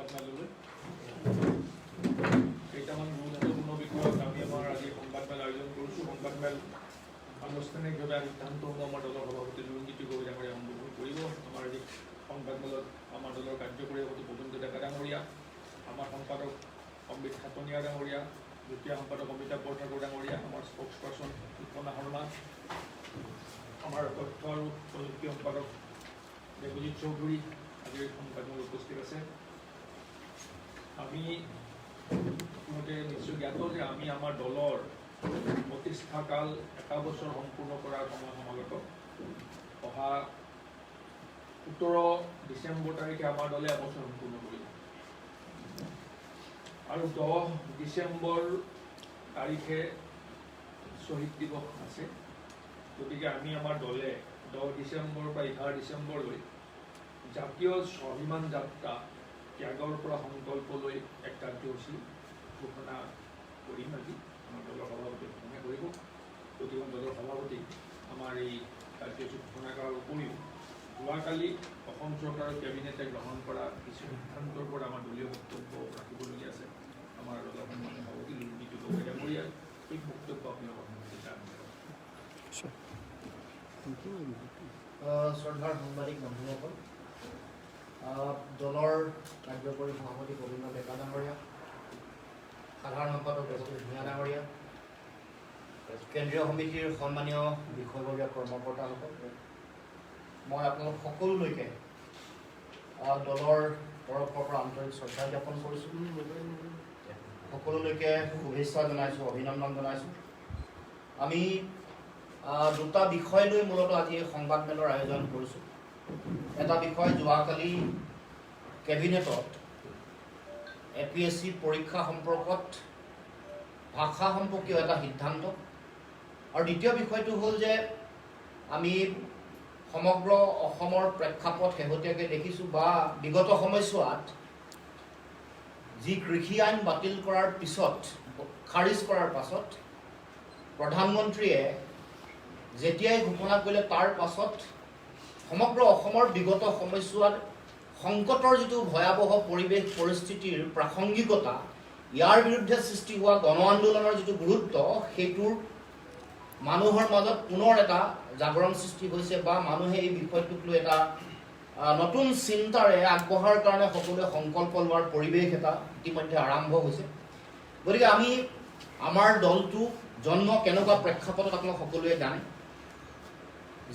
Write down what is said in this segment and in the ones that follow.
সংবাদমেললৈ কেইটামান গুৰুত্বপূৰ্ণ বিষয়ত আমি আমাৰ আজি সংবাদমেল আয়োজন কৰিছোঁ। সংবাদমেল আনুষ্ঠানিকভাৱে সিদ্ধান্তসমূহ আমাৰ দলৰ সভাপতি জুৰুণজ্যোতি গগৈ ডাঙৰীয়া সম্বোধন কৰিব। আমাৰ আজি সংবাদমেলত আমাৰ দলৰ কাৰ্যকৰী সভাপতি পৱন ডেকা ডাঙৰীয়া, আমাৰ সম্পাদক অমৃত খাটনীয়া ডাঙৰীয়া, যুটীয়া সম্পাদক অমিতাভ বৰঠাকুৰ ডাঙৰীয়া, আমাৰ স্প'ক্স পাৰ্চন কল্পনা শৰ্মা, আমাৰ তথ্য আৰু প্ৰযুক্তি সম্পাদক দেৱজিৎ চৌধুৰী আজিৰ সংবাদমেলত উপস্থিত আছে। আমি নিশ্চয় জ্ঞাত যে আমি আমাৰ দলৰ প্ৰতিষ্ঠাকাল 1 বছৰ সম্পূৰ্ণ কৰাৰ সময় সমাগত। অহা 17 ডিচেম্বৰ তাৰিখে আমাৰ দলে 1 বছৰ সম্পূৰ্ণ কৰিব আৰু 10 ডিচেম্বৰ তাৰিখে শ্বহীদ দিৱস আছে। গতিকে আমি আমাৰ দলে 10 ডিচেম্বৰ পৰা 11 ডিচেম্বৰলৈ জাতীয় স্বাভিমান যাত্ৰা ত্যাগৰ পৰা সংকল্পলৈ এক কাৰ্যসূচী ঘোষণা কৰিম। আজি আমাৰ দলৰ সভাপতি ঘোষণা কৰিব। প্ৰতিখন দলৰ সভাপতি আমাৰ এই কাৰ্যসূচী ঘোষণা কৰাৰ উপৰিও যোৱাকালি অসম চৰকাৰৰ কেবিনেটে গ্ৰহণ কৰা কিছু সিদ্ধান্তৰ পৰা আমাৰ দলীয় বক্তব্য ৰাখিবলগীয়া আছে। আমাৰ দলৰ সন্মানীয় সভাপতি জুৰুণজ্যোতি গগৈ ডাঙৰীয়াৰ এই বক্তব্য আপোনালোকৰ শ্ৰদ্ধাৰ সাংবাদিক বন্ধুসকল, দলৰ কাৰ্যকৰী সভাপতি পৱন ডেকা ডাঙৰীয়া, সাধাৰণ সম্পাদক দেৱজিৎ ভূঞা ডাঙৰীয়া, কেন্দ্ৰীয় সমিতিৰ সন্মানীয় বিষয়ববীয়া কৰ্মকৰ্তাসকল, মই আপোনালোক সকলোলৈকে দলৰ তৰফৰ পৰা আন্তৰিক শ্ৰদ্ধা জ্ঞাপন কৰিছোঁ। সকলোলৈকে শুভেচ্ছা জনাইছোঁ, অভিনন্দন জনাইছোঁ। আমি দুটা বিষয় লৈ মূলতঃ আজি এই সংবাদমেলৰ আয়োজন কৰিছোঁ। এটা বিষয় যোৱাকালি কেবিনেটত APSC পৰীক্ষা সম্পৰ্কত ভাষা সম্পৰ্কীয় এটা সিদ্ধান্ত, আৰু দ্বিতীয় বিষয়টো হ'ল যে আমি সমগ্ৰ অসমৰ প্ৰেক্ষাপট শেহতীয়াকৈ দেখিছোঁ বা বিগত সময়ছোৱাত যি কৃষি আইন বাতিল কৰাৰ পিছত, খাৰিজ কৰাৰ পাছত প্ৰধানমন্ত্ৰীয়ে যেতিয়াই ঘোষণা কৰিলে তাৰ পাছত সমগ্ৰ অসমৰ বিগত সময়ছোৱাত সংকটৰ যিটো ভয়াৱহ পৰিৱেশ পৰিস্থিতিৰ প্ৰাসংগিকতা, ইয়াৰ বিৰুদ্ধে সৃষ্টি হোৱা গণ আন্দোলনৰ যিটো গুৰুত্ব, সেইটোৰ মানুহৰ মাজত পুনৰ এটা জাগৰণ সৃষ্টি হৈছে বা মানুহে এই বিষয়টোক লৈ এটা নতুন চিন্তাৰে আগবঢ়াৰ কাৰণে সকলোৱে সংকল্প লোৱাৰ পৰিৱেশ এটা ইতিমধ্যে আৰম্ভ হৈছে। গতিকে আমি আমাৰ দলটো জন্ম কেনেকুৱা প্ৰেক্ষাপটত আপোনালোক সকলোৱে জানে।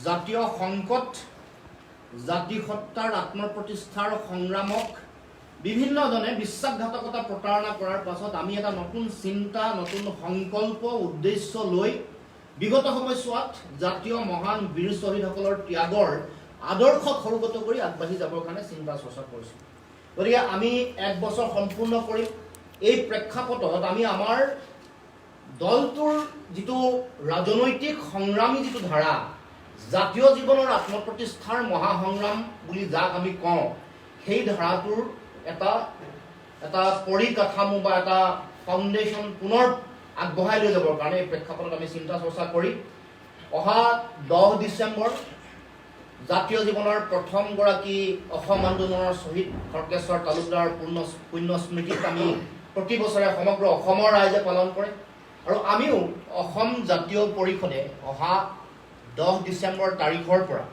জাতীয় সংকট, জাতিসত্তাৰ আত্মপ্ৰতিষ্ঠাৰ সংগ্ৰামক বিভিন্নজনে বিশ্বাসঘাতকতা প্ৰতাৰণা কৰাৰ পাছত আমি এটা নতুন চিন্তা, নতুন সংকল্প, উদ্দেশ্য লৈ বিগত সময়ছোৱাত জাতীয় মহান বীৰ শ্বহীদসকলৰ ত্যাগৰ আদৰ্শক সৰুগত কৰি আগবাঢ়ি যাবৰ কাৰণে চিন্তা চৰ্চা কৰিছোঁ। গতিকে আমি 1 বছৰ সম্পূৰ্ণ কৰিম। এই প্ৰেক্ষাপটত আমি আমাৰ দলটোৰ যিটো ৰাজনৈতিক সংগ্ৰামী যিটো ধাৰা, জাতীয় জীৱনৰ আত্মপ্ৰতিষ্ঠাৰ মহাসংগ্ৰাম বুলি যাক আমি কওঁ, সেই ধাৰাটোৰ এটা পৰিকাঠামো বা এটা ফাউণ্ডেশ্যন পুনৰ আগবঢ়াই লৈ যাবৰ কাৰণে এই প্ৰেক্ষাপটত আমি চিন্তা চৰ্চা কৰি অহা 10 ডিচেম্বৰ জাতীয় জীৱনৰ প্ৰথমগৰাকী অসম আন্দোলনৰ শ্বহীদ খৰ্গেশ্বৰ তালুকদাৰ পুণ্য স্মৃতিত আমি প্ৰতি বছৰে সমগ্ৰ অসমৰ ৰাইজে পালন কৰে। আৰু আমিও অসম জাতীয় পৰিষদে অহা 10 ডিচেম্বৰ তাৰিখৰ পৰা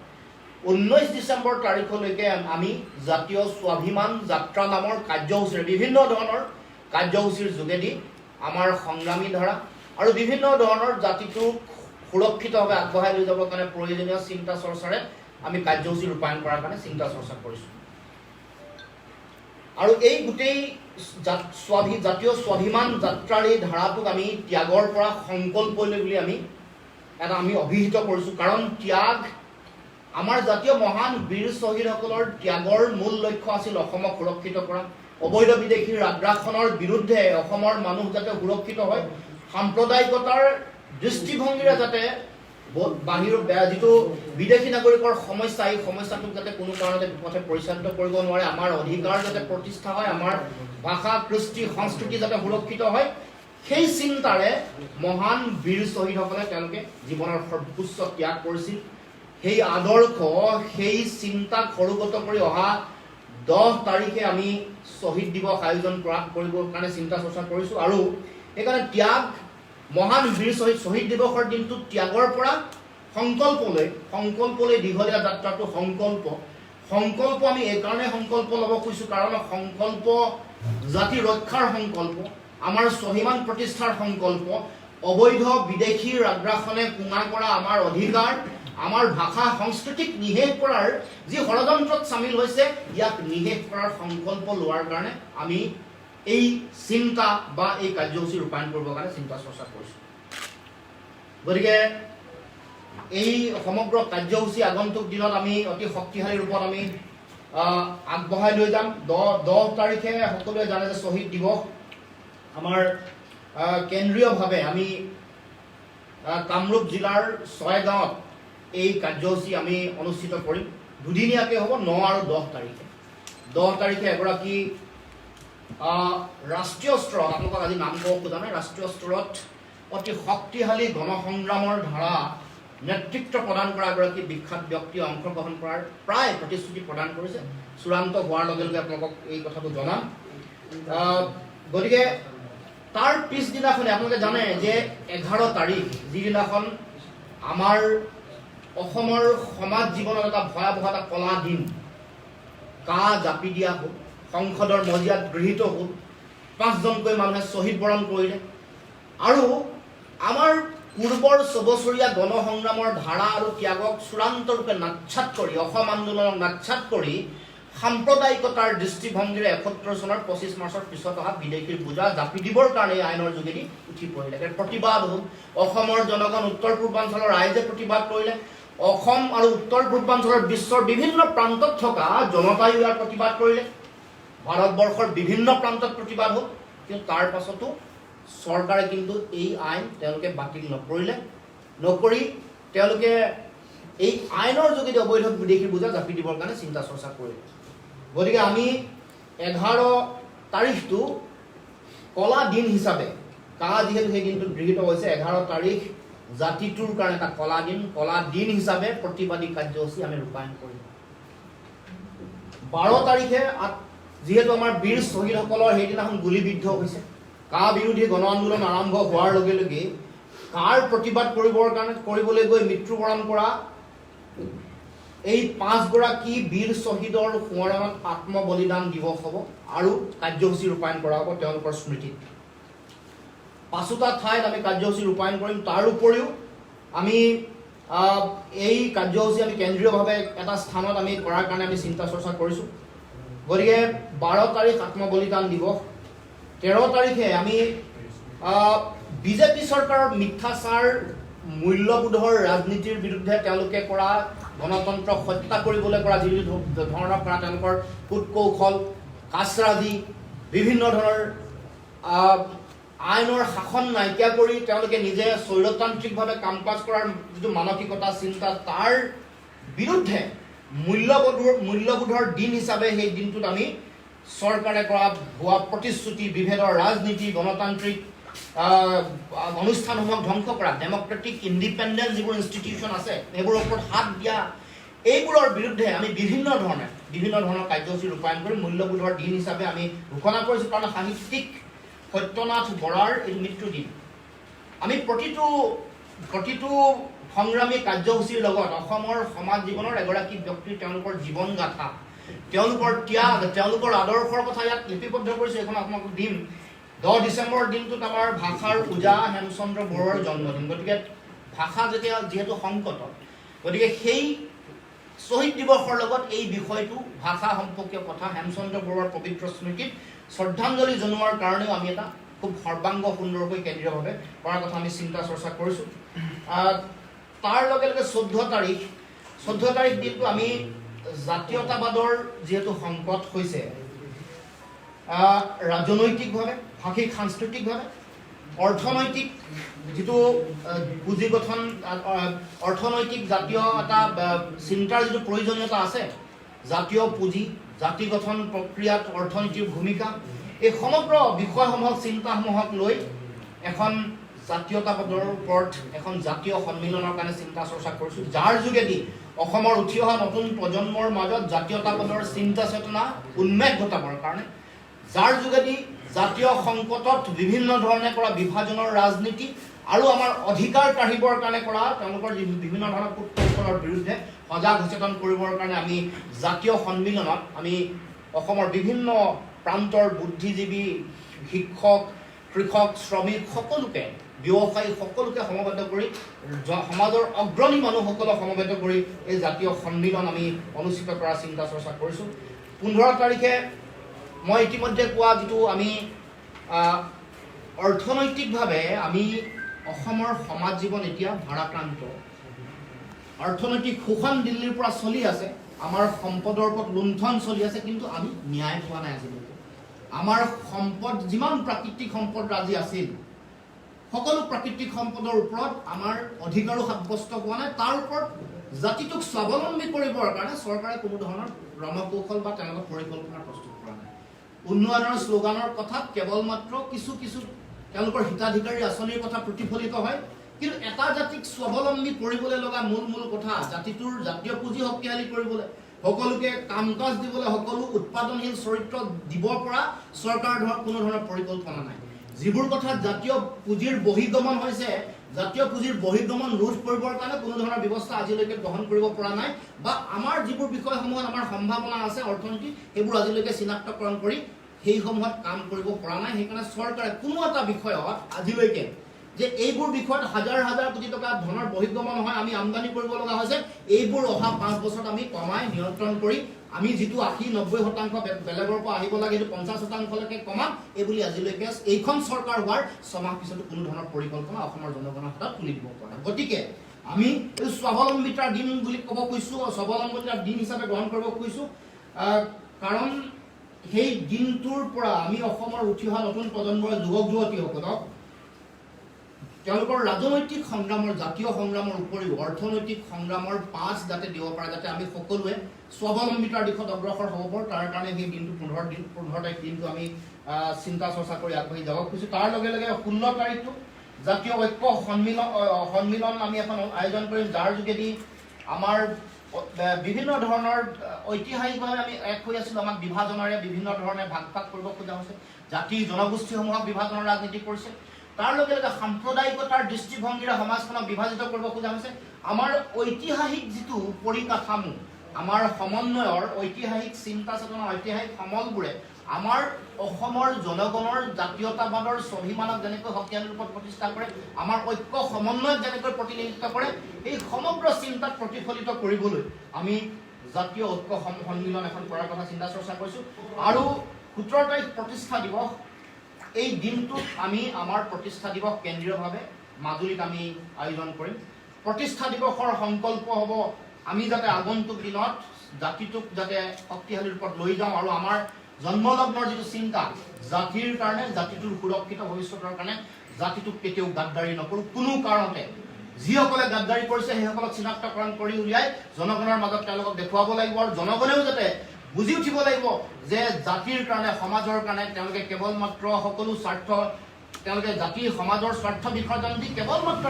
19 ডিচেম্বৰ তাৰিখলৈকে আমি জাতীয় স্বাভিমান যাত্ৰা নামৰ কাৰ্যসূচীৰে বিভিন্ন ধৰণৰ কাৰ্যসূচীৰ যোগেদি আমাৰ সংগ্ৰামী ধাৰা আৰু বিভিন্ন ধৰণৰ জাতিটোক সুৰক্ষিতভাৱে আগবঢ়াই লৈ যাবৰ কাৰণে প্ৰয়োজনীয় চিন্তা চৰ্চাৰে আমি কাৰ্যসূচী ৰূপায়ণ কৰাৰ কাৰণে চিন্তা চৰ্চা কৰিছোঁ। আৰু এই গোটেই জাতীয় স্বাভিমান যাত্ৰাৰ এই ধাৰাটোক আমি ত্যাগৰ পৰা সংকল্পলৈ বুলি আমি অভিহিত কৰিছোঁ। কাৰণ ত্যাগ, আমাৰ জাতীয় মহান বীৰ শ্বহীদসকলৰ ত্যাগৰ মূল লক্ষ্য আছিল অসমক সুৰক্ষিত কৰা, অবৈধ বিদেশীৰ আগ্ৰাসনৰ বিৰুদ্ধে অসমৰ মানুহ যাতে সুৰক্ষিত হয়, সাম্প্ৰদায়িকতাৰ দৃষ্টিভংগীৰে যাতে বাহিৰৰ যিটো বিদেশী নাগৰিকৰ সমস্যা, এই সমস্যাটোক যাতে কোনো কাৰণতে বিপথে পৰিচালিত কৰিব নোৱাৰে, আমাৰ অধিকাৰ যাতে প্ৰতিষ্ঠা হয়, আমাৰ ভাষা, কৃষ্টি, সংস্কৃতি যাতে সুৰক্ষিত হয়, সেই চিন্তাৰে মহান বীৰ শ্বহীদসকলে তেওঁলোকে জীৱনৰ সৰ্বোচ্চ ত্যাগ কৰিছিল। সেই আদৰ্শ, সেই চিন্তাক সৰুগত কৰি অহা 10 তাৰিখে আমি শ্বহীদ দিৱস আয়োজন কৰিবৰ কাৰণে চিন্তা চৰ্চা কৰিছোঁ আৰু সেইকাৰণে ত্যাগ মহান বীৰ শ্বহীদ দিৱসৰ দিনটো ত্যাগৰ পৰা সংকল্পলৈ দীঘলীয়া যাত্ৰাটো সংকল্প আমি এইকাৰণে সংকল্প ল'ব খুজিছোঁ কাৰণ সংকল্প জাতি ৰক্ষাৰ সংকল্প আমাৰ স্বাভিমান প্ৰতিষ্ঠাৰ সংকল্প অবৈধ বিদেশীৰ আগ্ৰাসনে কুঙা কৰা আমাৰ অধিকাৰ আমাৰ ভাষা সংস্কৃতিক নিশেষ কৰাৰ যি ষড়যন্ত্ৰত চামিল হৈছে ইয়াক নিশেষ কৰাৰ সংকল্প লোৱাৰ কাৰণে আমি এই চিন্তা বা এই কাৰ্যসূচী ৰূপায়ণ কৰিবৰ কাৰণে চিন্তা চৰ্চা কৰিছোঁ গতিকে এই সমগ্ৰ কাৰ্যসূচী আগন্তুক দিনত আমি অতি শক্তিশালী ৰূপত আমি আগবঢ়াই লৈ যাম 10 তাৰিখে সকলোৱে জানে যে শ্বহীদ দিৱস আমাৰ কেন্দ্ৰীয়ভাৱে আমি কামৰূপ জিলাৰ 6 গাঁৱত এই কাৰ্যসূচী আমি অনুষ্ঠিত কৰিম দুদিনীয়াকৈ হ'ব 9 আৰু 10 তাৰিখে 10 তাৰিখে এগৰাকী ৰাষ্ট্ৰীয় স্তৰত আপোনালোকক আজি নাম ক'ব খোজা নাই ৰাষ্ট্ৰীয় স্তৰত অতি শক্তিশালী গণসংগ্ৰামৰ ধাৰা নেতৃত্ব প্ৰদান কৰা এগৰাকী বিখ্যাত ব্যক্তিয়ে অংশগ্ৰহণ কৰাৰ প্ৰায় প্ৰতিশ্ৰুতি প্ৰদান কৰিছে চূড়ান্ত হোৱাৰ লগে লগে আপোনালোকক এই কথাটো জনাম গতিকে তাৰ পিছদিনাখনে আপোনালোকে জানে যে 11 তাৰিখ যিদিনাখন আমাৰ অসমৰ সমাজ জীৱনত এটা ভয়াৱহ এটা কলা দিন কা জাপি দিয়া হ'ল সংসদৰ মজিয়াত গৃহীত হ'ল 5জনকৈ মানুহে শ্বহীদ বৰণ কৰিলে আৰু আমাৰ পূৰ্বৰ 6 বছৰীয়া গণসংগ্ৰামৰ ধাৰা আৰু ত্যাগক চূড়ান্তৰূপে নাচ্ছাত কৰি অসম আন্দোলনক নাচ্ছাত কৰি সাম্প্ৰদায়িকতাৰ দৃষ্টিভংগীৰে 71 চনৰ 25 মাৰ্চৰ পিছত অহা বিদেশীৰ বোজা জাপি দিবৰ কাৰণে আইনৰ যোগেদি উঠি পৰিলে প্ৰতিবাদ হ'ল অসমৰ জনগণ উত্তৰ পূৰ্বাঞ্চলৰ ৰাইজে প্ৰতিবাদ কৰিলে অসম আৰু উত্তৰ পূৰ্বাঞ্চলৰ বিশ্বৰ বিভিন্ন প্ৰান্তত থকা জনতাই ইয়াৰ প্ৰতিবাদ কৰিলে ভাৰতবৰ্ষৰ বিভিন্ন প্ৰান্তত প্ৰতিবাদ হ'ল কিন্তু তাৰ পাছতো চৰকাৰে কিন্তু এই আইন তেওঁলোকে বাতিল নকৰি তেওঁলোকে এই আইনৰ যোগেদি অবৈধ বিদেশী বোজা জাপি দিবৰ কাৰণে চিন্তা চৰ্চা কৰিলে গতিকে আমি 11 তাৰিখটো কলা দিন হিচাপে যিহেতু সেই দিনটো গৃহীত হৈছে 11 তাৰিখ জাতিটোৰ কাৰণে এটা কলা দিন হিচাপে প্ৰতিবাদী কাৰ্যসূচী আমি ৰূপায়ণ কৰিম 12 তাৰিখে যিহেতু আমাৰ বীৰ শ্বহীদসকলৰ সেইদিনাখন গুলীবিদ্ধ হৈছে বিৰোধী গণ আন্দোলন আৰম্ভ হোৱাৰ লগে লগে প্ৰতিবাদ কৰিবলৈ গৈ মৃত্যুবৰণ কৰা এই 5 গৰাকী বীৰ শ্বহীদৰ সোঁৱৰণত আত্মবলিদান দিৱস হ'ব আৰু কাৰ্যসূচী ৰূপায়ণ কৰা হ'ব তেওঁলোকৰ স্মৃতিত 5টা ঠাইত আমি কাৰ্যসূচী ৰূপায়ণ কৰিম তাৰ উপৰিও আমি এই কাৰ্যসূচী আমি কেন্দ্ৰীয়ভাৱে এটা স্থানত আমি কৰাৰ কাৰণে আমি চিন্তা চৰ্চা কৰিছোঁ গতিকে 12 তাৰিখ আত্মবলিদান দিৱস 13 তাৰিখে আমি বিজেপি চৰকাৰৰ মিথ্যাচাৰ মূল্যবোধৰ ৰাজনীতিৰ বিৰুদ্ধে তেওঁলোকে কৰা গণতন্ত্ৰক হত্যা কৰিবলৈ কৰা যি ধৰণৰ কৰা তেওঁলোকৰ কূটকৌশল কাচৰাজি বিভিন্ন ধৰণৰ আইনৰ শাসন নাইকিয়া কৰি তেওঁলোকে নিজে স্বৈৰতান্ত্ৰিকভাৱে কাম কাজ কৰাৰ যিটো মানসিকতা চিন্তা তাৰ বিৰুদ্ধে মূল্যবোধৰ দিন হিচাপে সেই দিনটোত আমি চৰকাৰে কৰা ভুৱা প্ৰতিশ্ৰুতি বিভেদৰ ৰাজনীতি গণতান্ত্ৰিক অনুষ্ঠানসমূহক ধ্বংস কৰা ডেমক্ৰেটিক ইণ্ডিপেণ্ডেণ্ট যিবোৰ ইনষ্টিটিউশ্যন আছে সেইবোৰৰ ওপৰত হাত দিয়া এইবোৰৰ বিৰুদ্ধে আমি বিভিন্ন ধৰণৰ কাৰ্যসূচী ৰূপায়ণ কৰি মূল্যবোধৰ দিন হিচাপে আমি ঘোষণা কৰিছোঁ কাৰণ সাহিত্যিক সত্যনাথ বৰাৰ এই মৃত্যুদিন আমি প্ৰতিটো সংগ্ৰামী কাৰ্যসূচীৰ লগত অসমৰ সমাজ জীৱনৰ এগৰাকী ব্যক্তিৰ তেওঁলোকৰ জীৱন গাথা তেওঁলোকৰ ত্যাগ তেওঁলোকৰ আদৰ্শৰ কথা ইয়াত লিপিবদ্ধ কৰিছোঁ এইখন আপোনালোকক দিম 10 ডিচেম্বৰ দিনটোত আমাৰ ভাষাৰ পূজা হেমচন্দ্ৰ বৰুৱাৰ জন্মদিন গতিকে ভাষা যিহেতু সংকটত গতিকে সেই শ্বহীদ দিৱসৰ লগত এই বিষয়টো ভাষা সম্পৰ্কীয় কথা হেমচন্দ্ৰ বৰুৱাৰ পবিত্ৰ স্মৃতিত শ্ৰদ্ধাঞ্জলি জনোৱাৰ কাৰণেও আমি এটা খুব সৰ্বাংগ সুন্দৰকৈ কেন্দ্ৰীয়ভাৱে কৰাৰ কথা আমি চিন্তা চৰ্চা কৰিছোঁ তাৰ লগে লগে 14 তাৰিখ দিনটো আমি জাতীয়তাবাদৰ যিহেতু সংকট হৈছে ৰাজনৈতিকভাৱে ভাষিক সাংস্কৃতিকভাৱে অৰ্থনৈতিক যিটো পুঁজি গঠন অৰ্থনৈতিক জাতীয় এটা চিন্তাৰ যিটো প্ৰয়োজনীয়তা আছে জাতীয় পুঁজি জাতি গঠন প্ৰক্ৰিয়াত অৰ্থনীতিৰ ভূমিকা এই সমগ্ৰ বিষয়সমূহক চিন্তাসমূহক লৈ এখন জাতীয়তাবাদৰ ওপৰত এখন জাতীয় সন্মিলনৰ কাৰণে চিন্তা চৰ্চা কৰিছোঁ যাৰ যোগেদি অসমৰ উঠি অহা নতুন প্ৰজন্মৰ মাজত জাতীয়তাবাদৰ চিন্তা চেতনা উন্মেষ ঘটাবৰ কাৰণে, যাৰ যোগেদি জাতীয় সংকটত বিভিন্ন ধৰণে কৰা বিভাজনৰ ৰাজনীতি আৰু আমাৰ অধিকাৰ কাঢ়িবৰ কাৰণে কৰা তেওঁলোকৰ বিভিন্ন ধৰণৰ কূটকৌশলৰ বিৰুদ্ধে সজাগ সচেতন কৰিবৰ কাৰণে আমি জাতীয় সন্মিলনত আমি অসমৰ বিভিন্ন প্ৰান্তৰ বুদ্ধিজীৱী, শিক্ষক, কৃষক, শ্ৰমিক সকলোকে, ব্যৱসায়ী সকলোকে সমবেত কৰি, সমাজৰ অগ্ৰণী মানুহসকলক সমবেত কৰি এই জাতীয় সন্মিলন আমি অনুষ্ঠিত কৰাৰ চিন্তা চৰ্চা কৰিছোঁ। 15 তাৰিখে মই ইতিমধ্যে কোৱা যিটো আমি অৰ্থনৈতিকভাৱে আমি অসমৰ সমাজ জীৱন এতিয়া ভাৰাক্ৰান্ত, অৰ্থনৈতিক শোষণ দিল্লীৰ পৰা চলি আছে, আমাৰ সম্পদৰ ওপৰত লুণ্ঠন চলি আছে, কিন্তু আমি ন্যায় পোৱা নাই আজিলৈকে। আমাৰ সম্পদ যিমান প্ৰাকৃতিক সম্পদ আজি আছিল, সকলো প্ৰাকৃতিক সম্পদৰ ওপৰত আমাৰ অধিকাৰো সাব্যস্ত হোৱা নাই। তাৰ ওপৰত জাতিটোক স্বাৱলম্বী কৰিবৰ কাৰণে চৰকাৰে কোনো ধৰণৰ ৰণকৌশল বা তেওঁলোকৰ পৰিকল্পনা প্ৰস্তুত কৰা নাই। উন্নয়নৰ শ্লোগানৰ কথাত কেৱল মাত্ৰ কিছু তেওঁলোকৰ হিতাধিকাৰী আঁচনিৰ কথা প্ৰতিফলিত হয়, কিন্তু এটা জাতিক স্বাৱলম্বী কৰিবলৈ লগা মূল কথা, জাতিটোৰ জাতীয় পুঁজি শক্তিশালী কৰিবলৈ, সকলোকে কাম কাজ দিবলৈ, সকলো উৎপাদনশীল চৰিত্ৰ দিব পৰা চৰকাৰৰ কোনো ধৰণৰ পৰিকল্পনা নাই। যিবোৰ কথাত জাতীয় পুঁজিৰ বহিৰ্গমন হৈছে, জাতীয় পুঁজিৰ বহিৰ্গমন ৰোধ কৰিবৰ কাৰণে কোনো ধৰণৰ ব্যৱস্থা আজিলৈকে গ্ৰহণ কৰিব পৰা নাই, বা আমাৰ যিবোৰ বিষয়সমূহত আমাৰ সম্ভাৱনা আছে অৰ্থনীতি, সেইবোৰ আজিলৈকে চিনাক্তকৰণ কৰি সেইসমূহত কাম কৰিব পৰা নাই। সেইকাৰণে চৰকাৰে কোনো এটা বিষয়ত আজিলৈকে যে এইবোৰ বিষয়ত হাজাৰ হাজাৰ কোটি টকা ধনৰ বহিৰ্গমন হয়, আমি আমদানি কৰিব লগা হৈছে, এইবোৰ অহা 5 বছৰত আমি কমাই নিয়ন্ত্ৰণ কৰি আমি যিটো 80-90% বেলেগৰ পৰা আহিব লাগে সেইটো 50%লৈকে কমাম, এইবুলি আজিলৈকে এইখন চৰকাৰ হোৱাৰ 6 মাহ পিছতো কোনো ধৰণৰ পৰিকল্পনা অসমৰ জনগণৰ হাতত তুলি দিব পৰা নাই। গতিকে আমি এই স্বাৱলম্বিতাৰ দিন বুলি ক'ব খুজিছোঁ, স্বাৱলম্বিতাৰ দিন হিচাপে গ্ৰহণ কৰিব খুজিছোঁ, কাৰণ সেই দিনটোৰ পৰা আমি অসমৰ উঠি অহা নতুন প্ৰজন্মৰ যুৱক যুৱতীসকলক তেওঁলোকৰ ৰাজনৈতিক সংগ্ৰামৰ, জাতীয় সংগ্ৰামৰ উপৰিও অৰ্থনৈতিক সংগ্ৰামৰ পাঁচ যাতে দিব পাৰে, যাতে আমি সকলোৱে স্বাৱলম্বিতাৰ দিশত অগ্ৰসৰ হ'ব পাৰোঁ, তাৰ কাৰণে সেই দিনটো 15 তাৰিখ দিনটো আমি চিন্তা চৰ্চা কৰি আগবাঢ়ি যাব খুজিছোঁ। তাৰ লগে লগে 16 তাৰিখটো জাতীয় ঐক্য সন্মিলন আমি এখন আয়োজন কৰিম, যাৰ যোগেদি আমাৰ বিভিন্ন ধৰণৰ ঐতিহাসিকভাৱে আমি এক হৈ আছিলোঁ, আমাক বিভাজনেৰে বিভিন্ন ধৰণে ভাগ কৰিব খোজা হৈছে, জাতি জনগোষ্ঠীসমূহক বিভাজনৰ ৰাজনীতি কৰিছে, তাৰ লগে লগে সাম্প্ৰদায়িকতাৰ দৃষ্টিভংগীৰে সমাজখনক বিভাজিত কৰিব খোজা হৈছে। আমাৰ ঐতিহাসিক যিটো পৰিকাঠামো, আমাৰ সমন্বয়ৰ ঐতিহাসিক চিন্তা চেতনা, ঐতিহাসিক সমলবোৰে আমাৰ অসমৰ জনগণৰ জাতীয়তাবাদৰ স্বাভিমানক যেনেকৈ শক্তিশালী ৰূপত প্ৰতিষ্ঠা কৰে, আমাৰ ঐক্য সমন্বয়ক যেনেকৈ প্ৰতিনিধিত্ব কৰে, এই সমগ্ৰ চিন্তাত প্ৰতিফলিত কৰিবলৈ আমি জাতীয় ঐক্য সন্মিলন এখন কৰাৰ কথা চিন্তা চৰ্চা কৰিছোঁ। আৰু 17 তাৰিখ প্ৰতিষ্ঠা দিৱস, এই দিনটোত আমি আমাৰ প্ৰতিষ্ঠা দিৱস কেন্দ্ৰীয়ভাৱে মাজুলীত আমি আয়োজন কৰিম। প্ৰতিষ্ঠা দিৱসৰ সংকল্প হ'ব আমি যাতে আগন্তুক দিনত জাতিটোক যাতে শক্তিশালী ৰূপত লৈ যাওঁ, আৰু আমাৰ জন্মলগ্নৰ যিটো চিন্তা, জাতিৰ কাৰণে, জাতিটোৰ সুৰক্ষিত ভৱিষ্যতৰ কাৰণে জাতিটোক কেতিয়াও গাদ্দাৰী নকৰোঁ, কোনো কাৰণতে। যিসকলে গাদ্দাৰী কৰিছে সেইসকলক চিনাক্তকৰণ কৰি উলিয়াই জনগণৰ মাজত তেওঁলোকক দেখুৱাব লাগিব, আৰু জনগণেও যাতে বুজি উঠিব লাগিব যে জাতিৰ কাৰণে, সমাজৰ কাৰণে তেওঁলোকে কেৱল মাত্ৰ সকলো স্বাৰ্থ, তেওঁলোকে জাতি সমাজৰ স্বাৰ্থ বিসৰ্জন দি কেৱল মাত্ৰ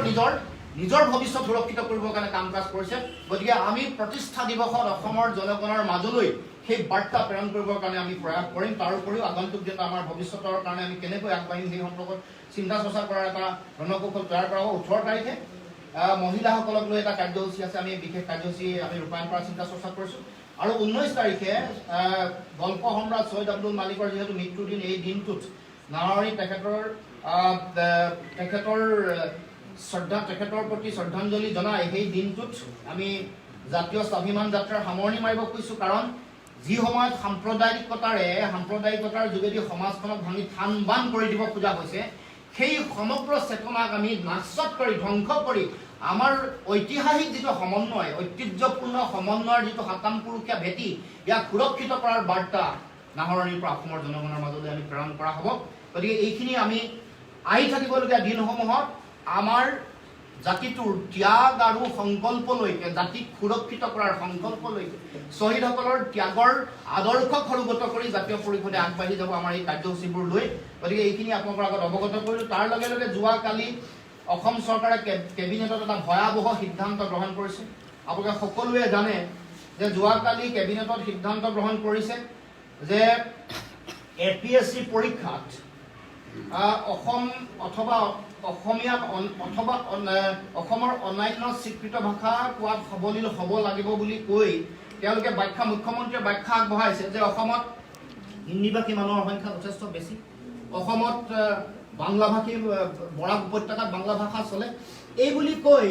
নিজৰ ভৱিষ্যত সুৰক্ষিত কৰিবৰ কাৰণে কাম কাজ কৰিছে। গতিকে আমি প্ৰতিষ্ঠা দিৱসত অসমৰ জনগণৰ মাজলৈ সেই বাৰ্তা প্ৰেৰণ কৰিবৰ কাৰণে আমি প্ৰয়াস কৰিম। তাৰোপৰিও আগন্তুক দিনত আমাৰ ভৱিষ্যতৰ কাৰণে আমি কেনেকৈ আগবাঢ়িম সেই সম্পৰ্কত চিন্তা চৰ্চা কৰাৰ এটা ৰণকৌশল তৈয়াৰ কৰা হ'ব। 18 তাৰিখে মহিলাসকলক লৈ এটা কাৰ্যসূচী আছে, আমি বিশেষ কাৰ্যসূচী আমি ৰূপায়ণ কৰাৰ চিন্তা চৰ্চা কৰিছোঁ। আৰু 19 তাৰিখে গল্প সম্ৰাট ছৈয়দ আব্দুল মালিকৰ যিহেতু মৃত্যুদিন, এই দিনটোত নাহৰনী তেখেতৰ প্ৰতি শ্ৰদ্ধাঞ্জলি জনাই সেই দিনটোত আমি জাতীয় স্বাভিমান যাত্ৰাৰ সামৰণি মাৰিব খুজিছোঁ। কাৰণ যি সময়ত সাম্প্ৰদায়িকতাৰ যোগেদি সমাজখনক ভাঙি থান বান কৰি দিব খোজা হৈছে, সেই সমগ্ৰ চেতনাক আমি নাশত কৰি, ধ্বংস কৰি আমাৰ ঐতিহাসিক যিটো সমন্বয়, ঐতিহ্যপূৰ্ণ সমন্বয়ৰ যিটো সাতাম পুৰুষীয়া ভেটি, ইয়াক সুৰক্ষিত কৰাৰ বাৰ্তা নাহৰণিৰ পৰা অসমৰ জনগণৰ মাজলৈ আমি প্ৰেৰণ কৰা হ'ব। গতিকে এইখিনি আমি আহি থাকিবলগীয়া দিনসমূহত আমাৰ জাতিটোৰ ত্যাগ আৰু সংকল্পলৈকে, জাতিক সুৰক্ষিত কৰাৰ সংকল্পলৈকে, শ্বহীদসকলৰ ত্যাগৰ আদৰ্শক সৰুগত কৰি জাতীয় পৰিষদে আগবাঢ়ি যাব আমাৰ এই কাৰ্যসূচীবোৰ লৈ। গতিকে এইখিনি আপোনালোকৰ আগত অৱগত কৰিলোঁ। তাৰ লগে লগে যোৱাকালি অসম চৰকাৰে কেবিনেটত এটা ভয়াৱহ সিদ্ধান্ত গ্ৰহণ কৰিছে। আপোনালোকে সকলোৱে জানে যে যোৱাকালি কেবিনেটত সিদ্ধান্ত গ্ৰহণ কৰিছে যে APSC পৰীক্ষাত অসম অথবা অসমীয়া অথবা অসমৰ অন্যান্য স্বীকৃত ভাষা কোৱাত সবলীল হ'ব লাগিব বুলি কৈ তেওঁলোকে মুখ্যমন্ত্ৰীয়ে ব্যাখ্যা আগবঢ়াইছে যে অসমত হিন্দীভাষী মানুহৰ সংখ্যা যথেষ্ট বেছি, অসমত বাংলাভাষী বৰাক উপত্যকাত বাংলা ভাষা চলে, এই বুলি কৈ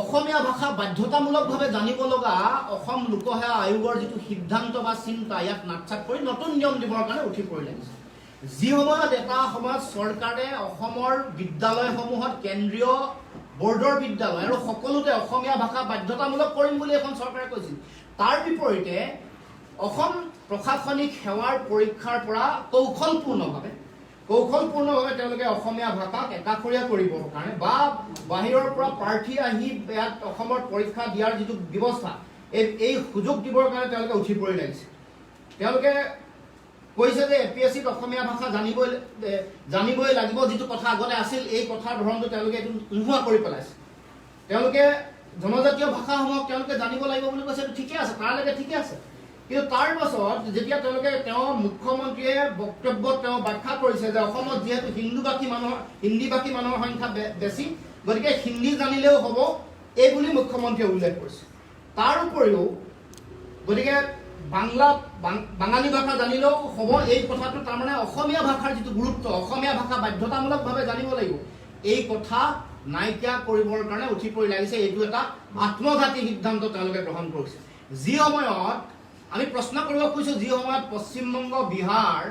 অসমীয়া ভাষা বাধ্যতামূলকভাৱে জানিব লগা অসম লোকসেৱা আয়োগৰ যিটো সিদ্ধান্ত বা চিন্তা ইয়াক নাকচাত কৰি নতুন নিয়ম দিবৰ কাৰণে উঠি পৰি লাগিছে। যি সময়ত এটা সময়ত চৰকাৰে অসমৰ বিদ্যালয়সমূহত কেন্দ্ৰীয় বোৰ্ডৰ বিদ্যালয় আৰু সকলোতে অসমীয়া ভাষা বাধ্যতামূলক কৰিম বুলি এখন চৰকাৰে কৈছিল, তাৰ বিপৰীতে অসম প্ৰশাসনিক সেৱাৰ পৰীক্ষাৰ পৰা কৌশলপূৰ্ণভাৱে তেওঁলোকে অসমীয়া ভাষাক একাষৰীয়া কৰিবৰ কাৰণে বা বাহিৰৰ পৰা প্ৰাৰ্থী আহি ইয়াত অসমত পৰীক্ষা দিয়াৰ যিটো ব্যৱস্থা এই সুযোগ দিবৰ কাৰণে তেওঁলোকে উঠি পৰি লাগিছে। তেওঁলোকে কৈছে যে APSCত অসমীয়া ভাষা জানিবই লাগিব, যিটো কথা আগতে আছিল এই কথাৰ ধৰণটো তেওঁলোকে এইটো নোহোৱা কৰি পেলাইছে। তেওঁলোকে জনজাতীয় ভাষাসমূহক তেওঁলোকে জানিব লাগিব বুলি কৈছে, ঠিকে আছে, তাৰলৈকে ঠিকে আছে, কিন্তু তাৰ পাছত যেতিয়া মুখ্যমন্ত্ৰীয়ে বক্তব্যত ব্যাখ্যা কৰিছে যে অসমত যিহেতু হিন্দীভাষী মানুহৰ সংখ্যা বেছি, গতিকে হিন্দী জানিলেও হ'ব এই বুলি মুখ্যমন্ত্ৰীয়ে উল্লেখ কৰিছে। তাৰ উপৰিও গতিকে বাঙালী ভাষা জানিলেও হ'ব এই কথাটো তাৰমানে অসমীয়া ভাষাৰ যিটো গুৰুত্ব, অসমীয়া ভাষা বাধ্যতামূলকভাৱে জানিব লাগিব, এই কথা নাইকিয়া কৰিবৰ কাৰণে উঠি পৰি লাগিছে। এইটো এটা আত্মঘাতী সিদ্ধান্ত তেওঁলোকে গ্ৰহণ কৰিছে। যি সময়ত আমি প্ৰশ্ন কৰিব খুজিছোঁ, যি সময়ত পশ্চিমবংগ, বিহাৰ,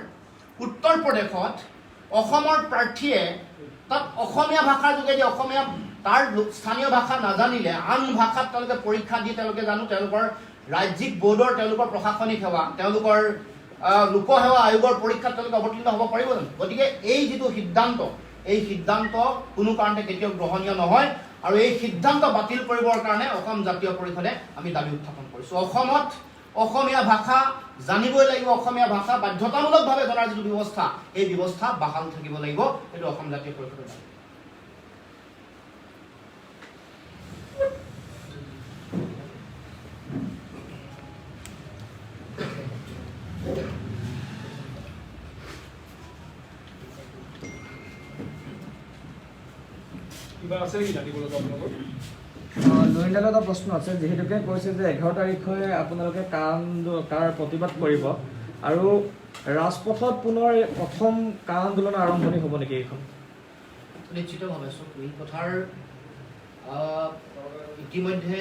উত্তৰ প্ৰদেশত অসমৰ প্ৰাৰ্থীয়ে তাত অসমীয়া ভাষাৰ যোগেদি তাৰ স্থানীয় ভাষা নাজানিলে আন ভাষাত তেওঁলোকে পৰীক্ষা দি তেওঁলোকে তেওঁলোকৰ ৰাজ্যিক বোৰ্ডৰ তেওঁলোকৰ প্ৰশাসনিক সেৱা, তেওঁলোকৰ লোকসেৱা আয়োগৰ পৰীক্ষাত তেওঁলোকে অৱতীৰ্ণ হ'ব পাৰিব জানো? গতিকে এই যিটো সিদ্ধান্ত, এই সিদ্ধান্ত কোনো কাৰণতে কেতিয়াও গ্ৰহণীয় নহয় আৰু এই সিদ্ধান্ত বাতিল কৰিবৰ কাৰণে অসম জাতীয় পৰিষদে আমি দাবী উত্থাপন কৰিছোঁ। অসমত অসমীয়া ভাষা জানিবই লাগিব, অসমীয়া ভাষা বাধ্যতামূলকভাৱে জনাৰ যিটো ব্যৱস্থা, এই ব্যৱস্থা বাহাল থাকিব লাগিব, এইটো অসম জাতীয় পৰিষদৰ দাবী। কিবা আছে নেকি জানিবলগা আপোনালোকৰ? নৰেন্দ্ৰ এটা প্ৰশ্ন আছে, যিহেতুকে কৈছে যে 11 তাৰিখে আপোনালোকে কাৰ প্ৰতিবাদ কৰিব আৰু ৰাজপথত পুনৰ প্ৰথম কা আন্দোলন আৰম্ভণি হ'ব নেকি? এইখন নিশ্চিতভাৱে এই কথাৰ ইতিমধ্যে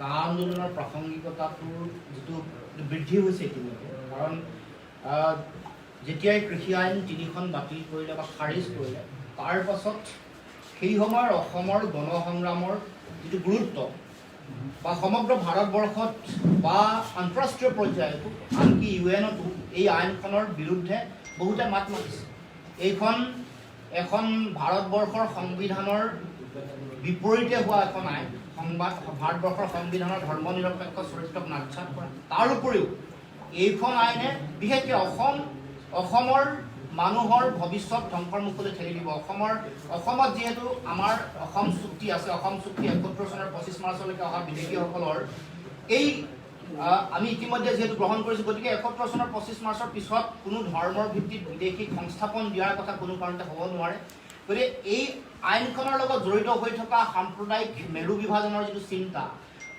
কা আন্দোলনৰ প্ৰাসংগিকতাটোৰ যিটো বৃদ্ধি হৈছে ইতিমধ্যে, কাৰণ যেতিয়াই কৃষি আইন 3খন বাতিল কৰিলে বা খাৰিজ কৰিলে, তাৰ পাছত সেই সময়ৰ অসমৰ গণসংগ্ৰামৰ যিটো গুৰুত্ব বা সমগ্ৰ ভাৰতবৰ্ষত বা আন্তঃৰাষ্ট্ৰীয় পৰ্যায়তো আনকি UN-তো এই আইনখনৰ বিৰুদ্ধে বহুতে মাত মাতিছে। এখন ভাৰতবৰ্ষৰ সংবিধানৰ বিপৰীতে হোৱা এখন আইন, ভাৰতবৰ্ষৰ সংবিধানৰ ধৰ্ম নিৰপেক্ষ চৰিত্ৰক নাকচাত কৰা। তাৰ উপৰিও এইখন আইনে বিশেষকৈ অসমৰ মানুহৰ ভৱিষ্যত ধ্বংসৰ মুখলৈ ঠেলি দিব। অসমত যিহেতু আমাৰ অসম চুক্তি আছে, অসম চুক্তি 71 চনৰ 25 মাৰ্চলৈকে অহা বিদেশীসকলৰ এই আমি ইতিমধ্যে যিহেতু গ্ৰহণ কৰিছোঁ, গতিকে 71 চনৰ 25 মাৰ্চৰ পিছত কোনো ধৰ্মৰ ভিত্তিত বিদেশী সংস্থাপন দিয়াৰ কথা কোনো কাৰণতে হ'ব নোৱাৰে। গতিকে এই আইনখনৰ লগত জড়িত হৈ থকা সাম্প্ৰদায়িক মেৰু বিভাজনৰ যিটো চিন্তা,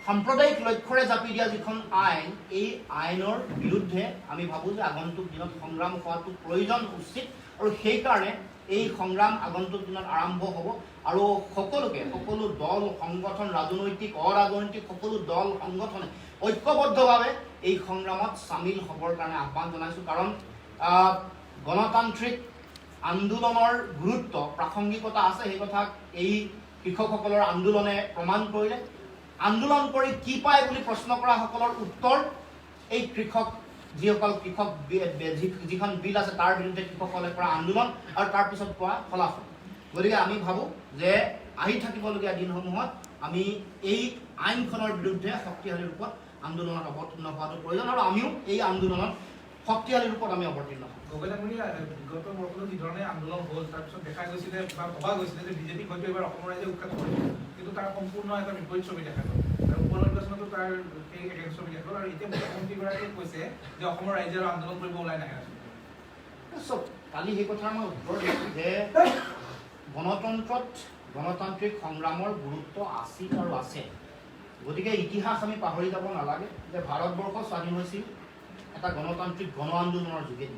সাম্প্ৰদায়িক লক্ষ্যৰে জাপি দিয়া যিখন আইন, এই আইনৰ বিৰুদ্ধে আমি ভাবোঁ যে আগন্তুক দিনত সংগ্ৰাম কৰাটো প্ৰয়োজন, উচিত, আৰু সেইকাৰণে এই সংগ্ৰাম আগন্তুক দিনত আৰম্ভ হ'ব আৰু সকলো দল সংগঠন, ৰাজনৈতিক অৰাজনৈতিক সকলো দল সংগঠনে ঐক্যবদ্ধভাৱে এই সংগ্ৰামত চামিল হ'বৰ কাৰণে আহ্বান জনাইছোঁ। কাৰণ গণতান্ত্ৰিক আন্দোলনৰ গুৰুত্ব, প্ৰাসংগিকতা আছে, সেই কথা এই কৃষকসকলৰ আন্দোলনে প্ৰমাণ কৰিলে। আন্দোলন কৰি কি পায় বুলি প্ৰশ্ন কৰা সকলৰ উত্তৰ এই যিখন বিল আছে তাৰ বিৰুদ্ধে কৃষকসকলে কৰা আন্দোলন আৰু তাৰ পিছত পোৱা ফলাফল। গতিকে আমি ভাবোঁ যে আহি থাকিবলগীয়া দিনসমূহত আমি এই আইনখনৰ বিৰুদ্ধে শক্তিশালী ৰূপত আন্দোলনত অৱতীৰ্ণ হোৱাটো প্ৰয়োজন আৰু আমিও এই আন্দোলনত শক্তিশালী ৰূপত আমি অৱতীৰ্ণ হ'ম। বিগত বৰ্ষতো যিধৰণে আন্দোলন হ'ল, তাৰপিছত দেখা গৈছিলে বা ভবা গৈছিলে যে বিজেপিক হয়তো এবাৰ অসমৰ ৰাইজে উৎখাত কৰিব, কিন্তু তাৰ সম্পূৰ্ণ এটা বিপৰীত ছবি দেখা গ'ল। অধিৱেশনতো তাৰ সেই এগেইনষ্টৰ বিশেষ হ'ল আৰু এতিয়া মুখ্যমন্ত্ৰীগৰাকীয়ে কৈছে যে অসমৰ ৰাইজে আৰু আন্দোলন কৰিব ওলাই নাহে। চব কালি সেই কথাৰ মই উত্তৰ দিছোঁ যে গণতন্ত্ৰত গণতান্ত্ৰিক সংগ্ৰামৰ গুৰুত্ব আছিল আৰু আছে। গতিকে ইতিহাস আমি পাহৰি যাব নালাগে যে ভাৰতবৰ্ষ স্বাধীন হৈছিল এটা গণতান্ত্ৰিক গণ আন্দোলনৰ যোগেদি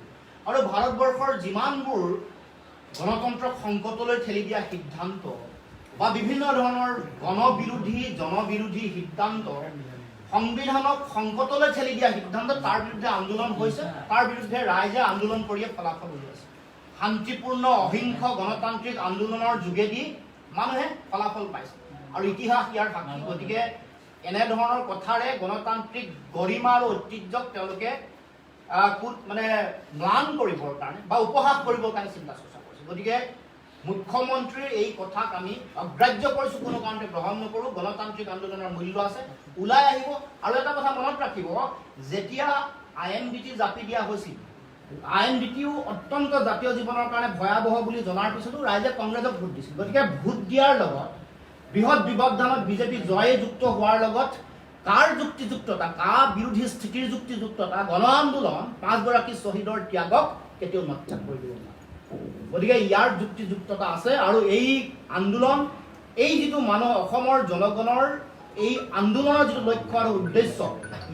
আৰু ভাৰতবৰ্ষৰ যিমানবোৰ গণতন্ত্ৰক সংকটলৈ ঠেলি দিয়া সিদ্ধান্ত বা বিভিন্ন ধৰণৰ জনবিৰোধী সিদ্ধান্ত সংবিধানক সংকটলৈ ঠেলি দিয়া সিদ্ধান্ত তাৰ বিৰুদ্ধে আন্দোলন হৈছে, তাৰ বিৰুদ্ধে ৰাইজে আন্দোলন কৰিয়ে ফলাফল উলিয়াইছে। শান্তিপূৰ্ণ অহিংস গণতান্ত্ৰিক আন্দোলনৰ যোগেদি মানুহে ফলাফল পাইছে আৰু ইতিহাস ইয়াৰ সাক্ষী। গতিকে এনেধৰণৰ কথাৰে গণতান্ত্ৰিক গৰিমা আৰু ঐতিহ্যক তেওঁলোকে মানে ম্লান কৰিবৰ কাৰণে বা উপহাস কৰিবৰ কাৰণে চিন্তা চৰ্চা কৰিছে। গতিকে মুখ্যমন্ত্ৰীৰ এই কথাক আমি অগ্ৰাহ্য কৰিছোঁ, কোনো কাৰণতে গ্ৰহণ নকৰোঁ। গণতান্ত্ৰিক আন্দোলনৰ মূল্য আছে, ওলাই আহিব। আৰু এটা কথা মনত ৰাখিব, যেতিয়া INDT জাপি দিয়া হৈছিল, INDTও অত্যন্ত জাতীয় জীৱনৰ কাৰণে ভয়াৱহ বুলি জনাৰ পিছতো ৰাইজে কংগ্ৰেছক ভোট দিছিল। গতিকে ভোট দিয়াৰ লগত বৃহৎ ব্যৱধানত বিজেপি জয়ে যুক্ত হোৱাৰ লগত কাৰ যুক্তিযুক্ততা, কাৰ বিৰোধী স্থিতিৰ যুক্তিযুক্ততা, গণ আন্দোলন 5 গৰাকী শ্বহীদৰ ত্যাগক কেতিয়াও নত্যাগ কৰি দিব নোৱাৰে। গতিকে ইয়াৰ যুক্তিযুক্ততা আছে আৰু এই আন্দোলন, এই যিটো অসমৰ জনগণৰ এই আন্দোলনৰ যিটো লক্ষ্য আৰু উদ্দেশ্য,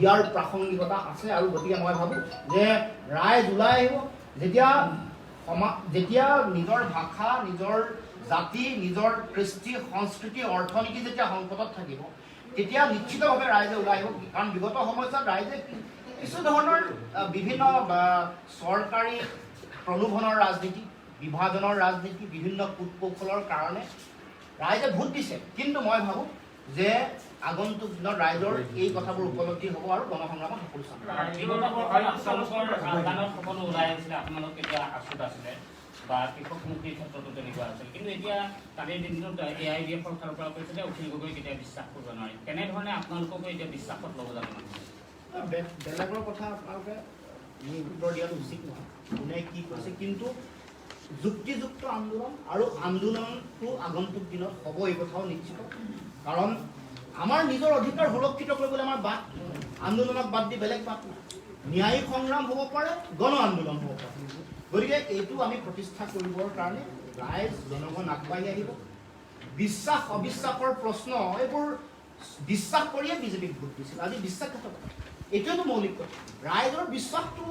ইয়াৰ প্ৰাসংগিকতা আছে। আৰু গতিকে মই ভাবোঁ যে ৰাইজ ওলাই আহিব। যেতিয়া নিজৰ ভাষা, নিজৰ জাতি, নিজৰ কৃষ্টি, সংস্কৃতি, অৰ্থনীতি যেতিয়া সংকটত থাকিব, তেতিয়া নিশ্চিতভাৱে ৰাইজে ওলাই আহিব। কাৰণ বিগত সময়ছোৱাত ৰাইজে কিছু ধৰণৰ বিভিন্ন চৰকাৰী প্ৰলোভনৰ ৰাজনীতি, বিভাজনৰ ৰাজনীতি, বিভিন্ন কূটকৌশলৰ কাৰণে ৰাইজে ভোট দিছে। কিন্তু মই ভাবোঁ যে আগন্তুক দিনত ৰাইজৰ এই কথাবোৰ উপলব্ধি হ'ব আৰু গণসংগ্ৰামত সফল চাম। সকলো ওলাই আহিছিলে, আপোনালোক এতিয়া আচুত আছিলে বা কৃষক মুক্তিৰ ক্ষেত্ৰতো তেনেকুৱা আছিল। কিন্তু এতিয়া কালিৰ দিনটোত AIDFৰ ফালৰ পৰা কৈছে যে অখিল গগৈ কেতিয়া বিশ্বাস কৰিব নোৱাৰি। তেনেধৰণে আপোনালোককো এতিয়া বিশ্বাসত ল'ব যাব নহয়। বেলেগৰ কথা আপোনালোকে উত্তৰ দিয়াটো উচিত নহয়, কোনে কি কৈছে। কিন্তু যুক্তিযুক্ত আন্দোলন আৰু আন্দোলনটো আগন্তুক দিনত হ'ব, এই কথাও নিশ্চিত। কাৰণ আমাৰ নিজৰ অধিকাৰ সুৰক্ষিত কৰিবলৈ আমাৰ বাট, আন্দোলনক বাদ দি বেলেগ বাট নাই। ন্যায়িক সংগ্ৰাম হ'ব পাৰে, গণ আন্দোলন হ'ব পাৰে। গতিকে এইটো আমি প্ৰতিষ্ঠা কৰিবৰ কাৰণে ৰাইজ, জনগণ আগবাঢ়ি আহিব। বিশ্বাস অবিশ্বাসৰ প্ৰশ্ন, এইবোৰ বিশ্বাস কৰিয়ে বিজেপিক ভোট দিছিল। আজি বিশ্বাসঘাতকতা, এইটোৱেতো মৌলিক কথা। ৰাইজৰ বিশ্বাসটো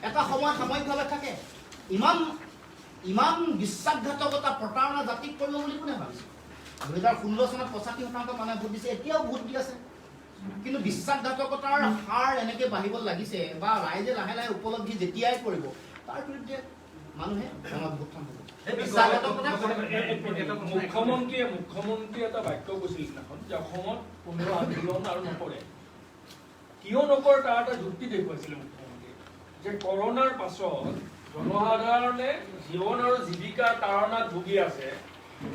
এটা সময়ত সাময়িকভাৱে থাকে। ইমান বিশ্বাসঘাতকতা, প্ৰতাৰণা জাতিক কৰিব বুলি কোনে ভাবিছে? 2016 চনত 85% মানুহে ভোট দিছে, এতিয়াও ভোট দি আছে। কিন্তু বিশ্বাসঘাতকতাৰ হাৰ এনেকৈ বাঢ়িব লাগিছে বা ৰাইজে লাহে লাহে উপলব্ধি যেতিয়াই কৰিব, তাৰ বিৰুদ্ধে মানুহে গণভোটখন হ'ব। মুখ্যমন্ত্ৰীয়ে এটা বাক্য কৈছিল সিদিনাখন যে অসমত কোনো আন্দোলন আৰু নকৰে। কিয় নকৰে তাৰ এটা যুক্তি দেখুৱাইছিলে মুখ্যমন্ত্ৰীয়ে, যে কৰোণাৰ পাছত জনসাধাৰণে জীৱন আৰু জীৱিকাৰ তাৰণাত ভুগি আছে,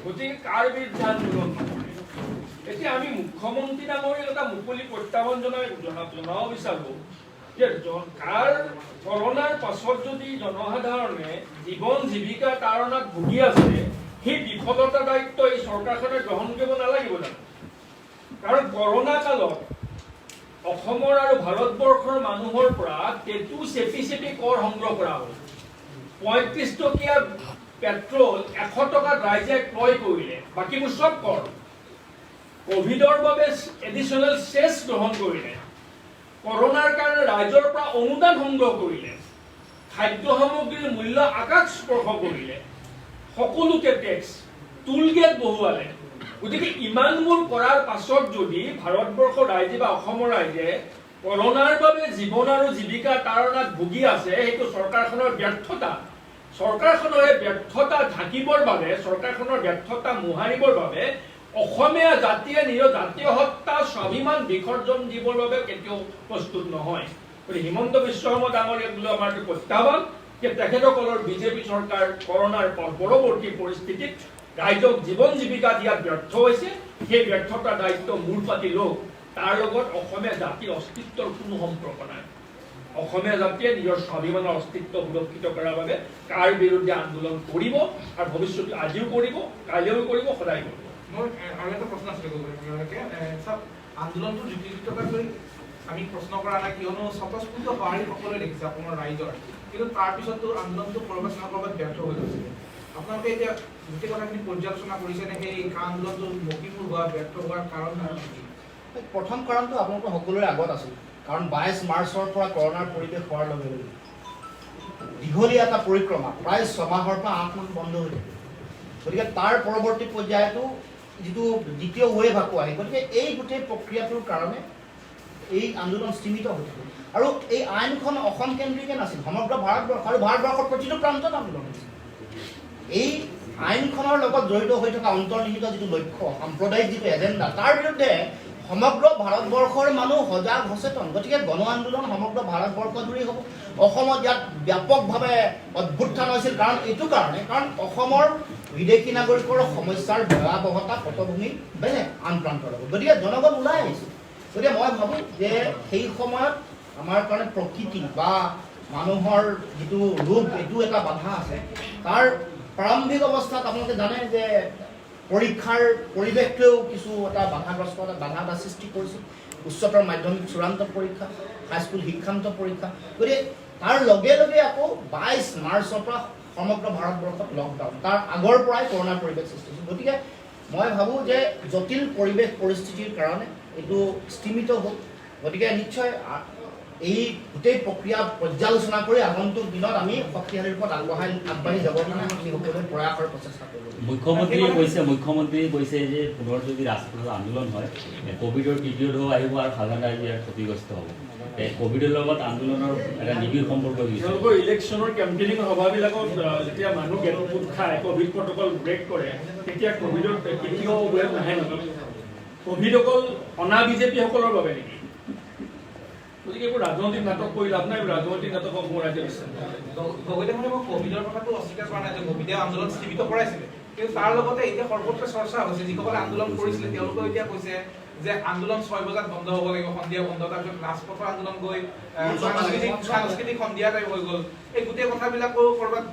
গতিকে কাৰ বিৰুদ্ধে আন্দোলন নকৰে। এতিয়া আমি মুখ্যমন্ত্ৰী ডাঙৰীয়াক এটা মুকলি প্ৰত্যাহ্বান জনাব বিচাৰো যে কৰোণাৰ পাছত যদি জনসাধাৰণে জীৱন জীৱিকাৰ তাৰণাত ভুগি আছে, সেই বিফলতাৰ দায়িত্ব এই চৰকাৰখনে গ্ৰহণ কৰিব নালাগিব জানো? কাৰণ কৰোণা কালত অসমৰ আৰু ভাৰতবৰ্ষৰ মানুহৰ পৰা টেটু চেপি চেপি কৰ সংগ্ৰহ কৰা হ'ল। 35 টকীয়া পেট্ৰল 100 টকাত ৰাইজে ক্ৰয় কৰিলে, বাকীবোৰ চব কৰ। কোভিডৰ বাবে এডিশ্যনেল চেছ গ্ৰহণ কৰিলে, কৰোণাৰ কাৰণে ৰাইজৰ পৰা অনুদান সংগ্ৰহ কৰিলে, খাদ্য সামগ্ৰীৰ মূল্য আকাশ স্পৰ্শ কৰিলে, সকলোকে টেক্স, টুল গেট বহুৱালে। গতিকে ইমানবোৰ কৰাৰ পাছত যদি ভাৰতবৰ্ষৰ ৰাইজে বা অসমৰ ৰাইজে কৰোণাৰ বাবে জীৱন আৰু জীৱিকাৰ তাৰণাত ভুগি আছে, সেইটো চৰকাৰখনৰ ব্যৰ্থতা। চৰকাৰখনৰ এই ব্যৰ্থতা ঢাকিবৰ বাবে, চৰকাৰখনৰ ব্যৰ্থতা মোহাৰিবৰ বাবে অসমীয়া জাতিয়ে নিজৰ জাতীয় সত্তা, স্বাভিমান বিসৰ্জন দিবৰ বাবে কেতিয়াও প্ৰস্তুত নহয়। গতিকে হিমন্ত বিশ্ব শৰ্মা ডাঙৰীয়াক লৈ আমাৰ প্ৰত্যাহ্বান যে তেখেতসকলৰ বিজেপি চৰকাৰ কৰোণাৰ পৰৱৰ্তী পৰিস্থিতিত ৰাইজক জীৱন জীৱিকা দিয়াত ব্যৰ্থ হৈছে। সেই ব্যৰ্থতাৰ দায়িত্ব মূৰ পাতি লওক। তাৰ লগত অসমীয়া জাতিৰ অস্তিত্বৰ কোনো সম্পৰ্ক নাই। অসমীয়া জাতিয়ে নিজৰ স্বাভিমানৰ অস্তিত্ব সুৰক্ষিত কৰাৰ বাবে কাৰ বিৰুদ্ধে আন্দোলন কৰিব, আৰু ভৱিষ্যতে আজিও কৰিব, কাইলৈও কৰিব, সদায় কৰিব। মোৰ আৰু এটা প্ৰশ্ন আছিলে, আন্দোলনটো যুক্তিযুক্ততাকৈ আমি প্ৰশ্ন কৰা নাই, কিয়নো স্বতঃস্ফূৰ্ত সঁহাৰি সকলোৱে দেখিছে অসমৰ ৰাইজৰ, কিন্তু তাৰপিছতো আন্দোলনটো ক'ৰবাত নহয় ক'ৰবাত ব্যৰ্থ হৈ গৈছে। আপোনালোকে এতিয়া গোটেই কথাখিনি পৰ্যালোচনা কৰিছেনে সেই আন্দোলনটো মকিমুৰ হোৱা ব্যৰ্থ হোৱাৰ কাৰণ কি? প্ৰথম কাৰণটো আপোনালোকৰ সকলোৰে আগত আছিল, কাৰণ 22 মাৰ্চৰ পৰা কৰোণাৰ পৰিৱেশ হোৱাৰ লগে লগে দীঘলীয়া এটা পৰিক্ৰমা প্ৰায় 6 মাহৰ পৰা 8 মাহ বন্ধ হৈ থাকে। গতিকে তাৰ পৰৱৰ্তী পৰ্যায়তো যিটো দ্বিতীয় ৱেভ আকৌ আহে, গতিকে এই গোটেই প্ৰক্ৰিয়াটোৰ কাৰণে এই আন্দোলন স্থিমিত হৈ থাকে। আৰু এই আইনখন অসম কেন্দ্ৰিকে নাছিল, সমগ্ৰ ভাৰতবৰ্ষ আৰু ভাৰতবৰ্ষৰ প্ৰতিটো প্ৰান্তত আন্দোলন হৈছিল। এই আইনখনৰ লগত জড়িত হৈ থকা অন্তৰ্নিহিত যিটো লক্ষ্য, সাম্প্ৰদায়িক যিটো এজেণ্ডা, তাৰ বিৰুদ্ধে সমগ্ৰ ভাৰতবৰ্ষৰ মানুহ সজাগ সচেতন। গতিকে গণ আন্দোলন সমগ্ৰ ভাৰতবৰ্ষ জুৰি হ'ব। অসমত ইয়াত ব্যাপকভাৱে অভ্যুত্থান হৈছিল, কাৰণ এইটো কাৰণে কাৰণ অসমৰ বিদেশী নাগৰিকৰ সমস্যাৰ ভয়াৱহতা পটভূমি বেলেগ আন প্ৰান্তৰ লগত। গতিকে জনগণ ওলাই আহিছিল। গতিকে মই ভাবোঁ যে সেই সময়ত আমাৰ কাৰণে প্ৰকৃতি বা মানুহৰ যিটো ৰূপ, এইটো এটা বাধা আছে। তাৰ প্ৰাৰম্ভিক অৱস্থাত আপোনালোকে জানে যে পৰীক্ষাৰ পৰিৱেশটোৱেও কিছু এটা বাধাগ্ৰস্ত বাধা এটা সৃষ্টি কৰিছিল। উচ্চতৰ মাধ্যমিক চূড়ান্ত পৰীক্ষা, হাইস্কুল শিক্ষান্ত পৰীক্ষা। গতিকে তাৰ লগে লগে আকৌ 22 মাৰ্চৰ পৰা সমগ্ৰ ভাৰতবৰ্ষত লকডাউন, তাৰ আগৰ পৰাই কৰোণাৰ পৰিৱেশ সৃষ্টি হৈছিল। গতিকে মই ভাবোঁ যে জটিল পৰিৱেশ পৰিস্থিতিৰ কাৰণে এইটো স্থিমিত হ'ল। গতিকে নিশ্চয় এই গোটেই প্ৰক্ৰিয়া পৰ্যালোচনা কৰি আগন্তুক দিনত আমি শক্তিশালী ৰূপত আগবাঢ়ি যাবৰ কাৰণে আমি সকলোৱে প্ৰয়াসৰ প্ৰচেষ্টা কৰিব। মুখ্যমন্ত্ৰীয়ে কৈছে যে পুনৰ যদি ৰাজপথত আন্দোলন হয়, কোভিডৰ তৃতীয় ঢৌ আহিব আৰু সাধাৰণ ৰাইজ ইয়াৰ ক্ষতিগ্ৰস্ত হ'ব। কোভিডৰ লগত আন্দোলনৰ এটা নিবিড় সম্পৰ্ক হৈছে। তেওঁলোকৰ ইলেকশ্যনৰ কেম্পেইনিং সভাবিলাকত যেতিয়া মানুহ গোট খায়, কোভিড প্ৰট'কল ব্ৰেক কৰে, তেতিয়া কোভিডৰ তৃতীয় ৱেভ নাহে নেকি? কোভিড অকল অনা বিজেপিসকলৰ বাবে নেকি? গতিকে এইবোৰ ৰাজনৈতিক নাটক কৰি লাভ নাই, ৰাজনৈতিক নাটকক মোৰ ৰাজ্য বিশ্বাস গগৈতে মানে মই কোভিডৰ কথাটো অস্বীকাৰ কৰা নাই যে কোভিডে আন্দোলন স্থিমিত কৰাইছিলে, কিন্তু তাৰ লগতে এতিয়া সৰ্বত্ৰ চৰ্চা হৈছে, যিসকলে আন্দোলন কৰিছিলে তেওঁলোকেও এতিয়া কৈছে যে আন্দোলন 6 বজাত বন্ধ হ'ব লাগিব, সন্ধিয়া বন্ধ, তাৰপিছত ৰাজপথৰ আন্দোলন গৈ সাংস্কৃতিক সন্ধিয়া টাইপ হৈ গ'ল। এই গোটেই কথাবিলাকো কৰবাত